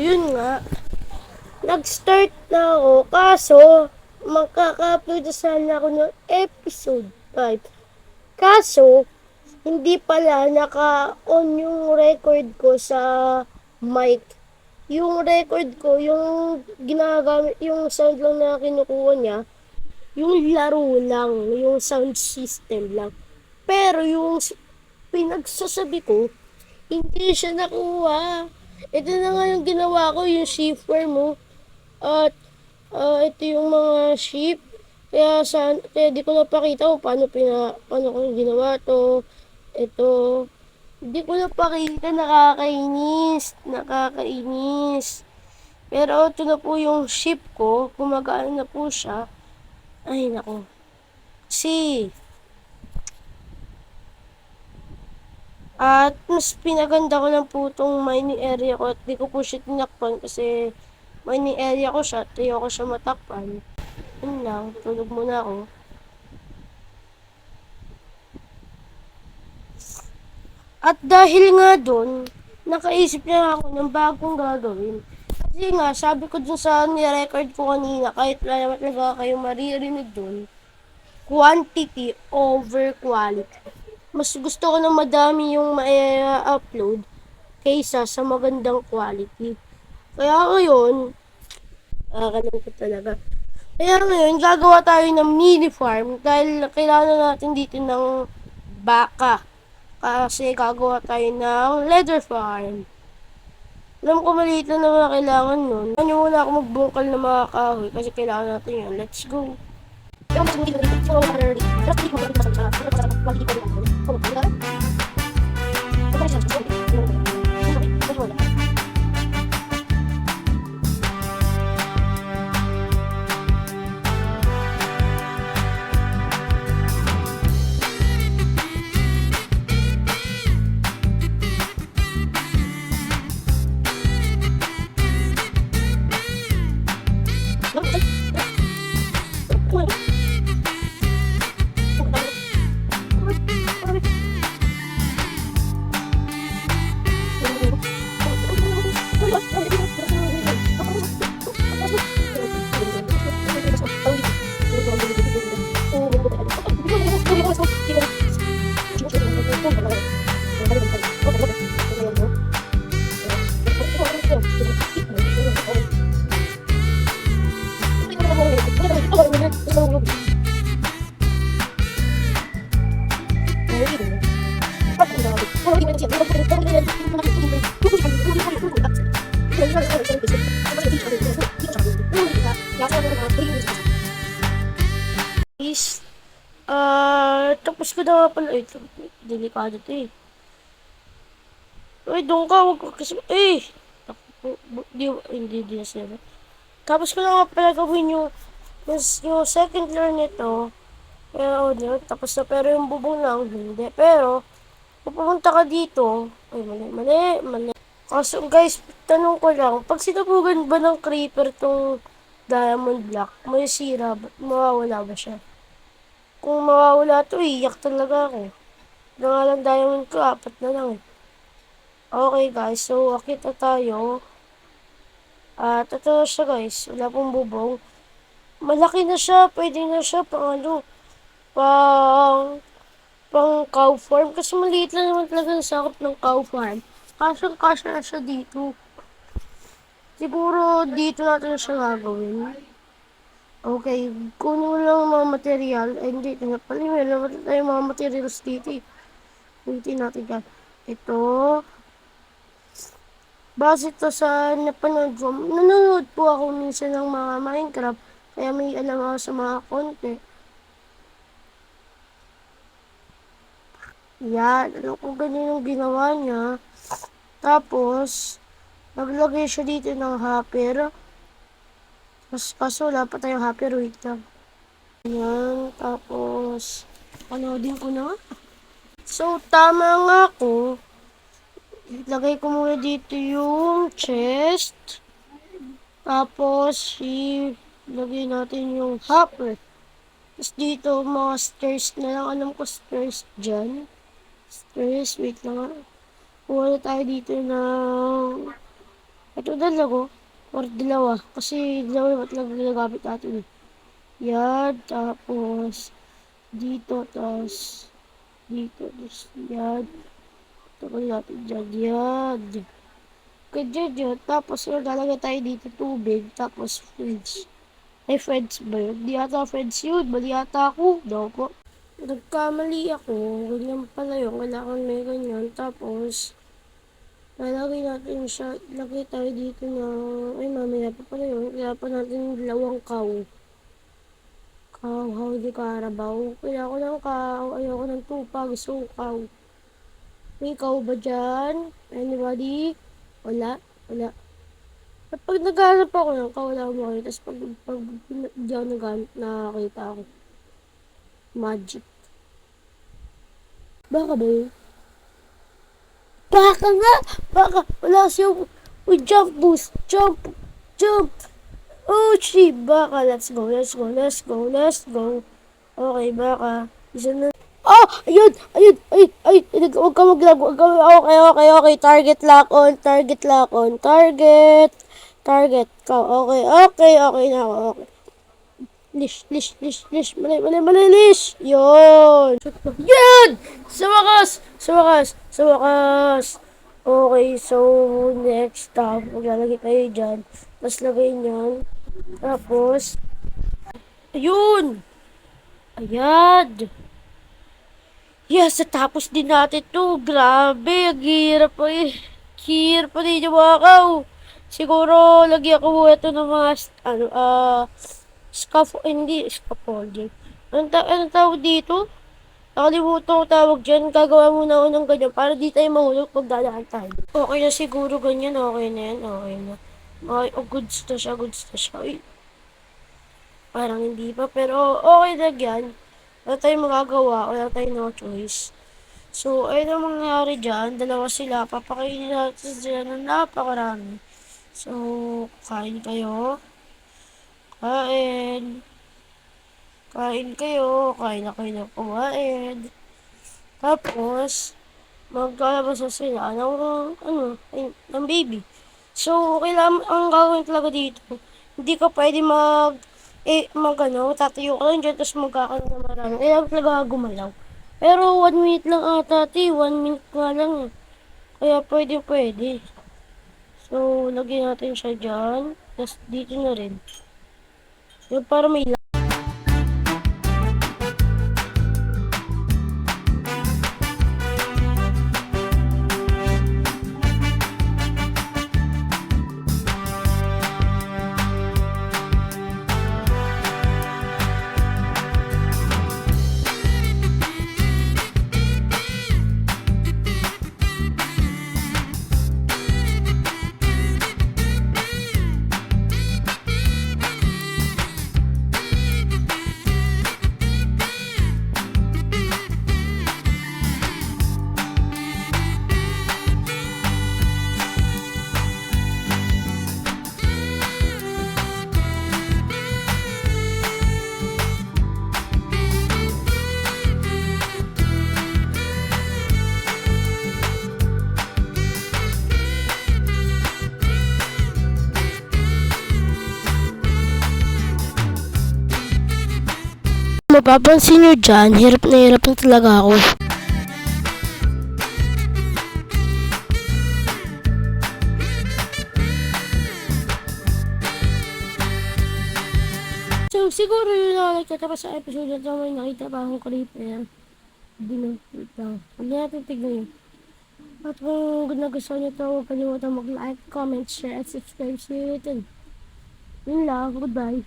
yun nga, nag-start na ako, kaso, magkaka-upload na sana ako ng episode 5. Kaso, hindi pala naka-on yung record ko sa mic. Yung record ko, yung ginagamit, yung sound lang na kinukuha niya, yung laro lang, yung sound system lang. Pero yung pinagsasabi ko, hindi siya nakuha. Ito na nga yung ginawa ko, yung shipware mo. At ito yung mga ship. Kaya di ko napakita kung paano ko ginawa to. Ito, di ko napakita, nakakainis. Pero ito na po yung ship ko, gumagana na po siya. Ay, nako. Kasi, at mas pinaganda ko lang po itong mining area ko at di ko po siya tinakpan kasi mining area ko siya at ayoko siya matakpan. Yun lang, tulog muna ako. At dahil nga doon, nakaisip na ako ng bagong gagawin. Kasi nga, sabi ko dun sa ni-record ko kanina, kahit wala naman talaga kayo maririnig dun, quantity over quality. Mas gusto ko na madami yung ma-upload kaysa sa magandang quality. Kaya ngayon, nakakalungkot talaga. Kaya ngayon, gagawa tayo ng mini farm dahil kailangan natin dito ng baka. Kasi gagawa tayo ng leather farm. Alam ko maliit lang na mga kailangan nun. Ano muna ako magbungkal ng mga kahoy kasi kailangan natin yan. Let's go. Pero mas hindi ko dito. So, pero hindi ko dito sa quality ko dito. Kung ano ba? Ito na siya. Is, tapos ko na nga pala. Ito, delikado to eh. Uy, doon ka, wag ko kasi, hindi na sila. Tapos ko na nga pala gawin yung second floor nito. Pero, tapos na, pero yung bubong lang, hindi. Pero, pupunta ka dito, ay, mali. Kaso, guys, tanong ko lang, pag sinubugan ba ng creeper tong diamond block, may sira, mawawala ba siya? Kung mawawala to, iyak talaga ako. Nangalang diamond ko, 4 na lang eh. Okay guys, so akit na tayo. At ito na siya guys, wala pong bubong. Malaki na siya, pwede na siya pang cow farm. Kasi maliit lang naman talaga ang sakop ng cow farm. Kasya na siya dito. Siguro dito natin siya gagawin. Okay, kunin mo lang mga material. Ay, hindi. Ito na pala. May naman tayo mga materials dito. Hindi natin yan. Ito. Base to sa napanood ko. Nanonood po ako minsan ng mga Minecraft. Kaya may alam ako sa mga konti. Yan. Alam ko ganyan yung ginawa niya. Tapos, naglagay siya dito ng hopper. Kaso wala pa tayong hopper. Wait lang. Yan. Tapos, panoodin ko na. So, tama nga ako. Lagay ko muna dito yung chest. Tapos, ilagay natin yung hopper. Tapos dito, mga stairs na lang. Alam ko stairs dyan. Stairs, wait lang nga. Kuha na tayo dito ng Ito dalawa. Or dalawa. Kasi dalawa naman talaga ginagamit natin eh. Yan. Tapos, dito. Tapos, dito. Tapos, yan. Tapos natin dyan. Yan. Ganyan yun. Tapos, lalagay tayo dito tubig. Tapos, fridge. Ay, friends ba yun? Di ata friends yun. Mali ata ako. Daw po. Nagkamali ako. Ganyan pala yun. Kailangan may ganyan. Tapos, lalagay natin siya. Lagay tayo dito ng... Ay, mamaya pa pala yun. Kaya pa natin dalawang cow. Cow, how di karabaw. Kaya ako ng cow. Ayoko ng tupag. So, cow. May cow ba dyan? Anybody? Wala? Wala. At pag naghanap ako ng cow, wala akong makita. Tapos pag di ako naghanap, nakakita ako. Magic. Baka ba yun? Baka nga! Baka! Wala siyang... Uy, jump boost! Jump! Jump! Oh, shit! Baka! Let's go! Let's go! Let's go! Let's go! Okay, baka. Isa na... Oh! Ayun! Ayun! Ay! Ay! Huwag ka mag-lag! Huwag ka... Okay, okay, okay. Target lock on! Target lock on! Target! Target! Okay, okay, okay na ako. Okay. Lish, lish, lish, lish. Mali, mali, mali, lish. Yun. Yun! Sa wakas! Sa wakas! Sa wakas! Okay, so next stop. Maglalagay tayo dyan. Tapos lagay nyan. Tapos, ayun! Ayan! Yes, natapos din natin to. Grabe, ang hirap pa eh. Hirap pa din yung wakaw. Siguro, lagyan ko ito ng mga, hindi, scaffolding. Anong tawag dito? Nakalimutan ko tawag dyan. Gagawa muna ako ng ganyan para di tayo mahulog pag dadaan tayo. Okay na siguro ganyan. Okay na yan. Okay na. Okay, oh, goods na siya. Goods na siya. Uy, parang hindi pa. Pero okay na yan. Wala tayong magagawa. Wala tayong no choice. So, ayun ang mangyayari dyan. Dalawa sila. Papakainin natin sila ng napakarami. So, kain kayo. Kain. Kain kayo. Kain na kayo ng kumain. Tapos, maglalabas na sila ng baby. So, kailangan, ang gagawin talaga dito, hindi ka pwede tatayo ka lang dyan, tapos magkakaroon na marami. Kailangan talaga gumalaw. Pero, 1 minute lang ata, 1 minute nga lang. Kaya, pwede. So, lagyan natin siya dyan. Tapos, dito na rin. Yung para may mapapansin nyo dyan, hirap na talaga ako. So, siguro yun na nagtatapos sa episode na ito. May nakita pa akong creeper. Hindi na, wait lang. Hindi natin tignan yun. At kung nagustuhan nyo ito, huwag kalimutan mag-like, comment, share, at subscribe. See you later. Yun lang, goodbye.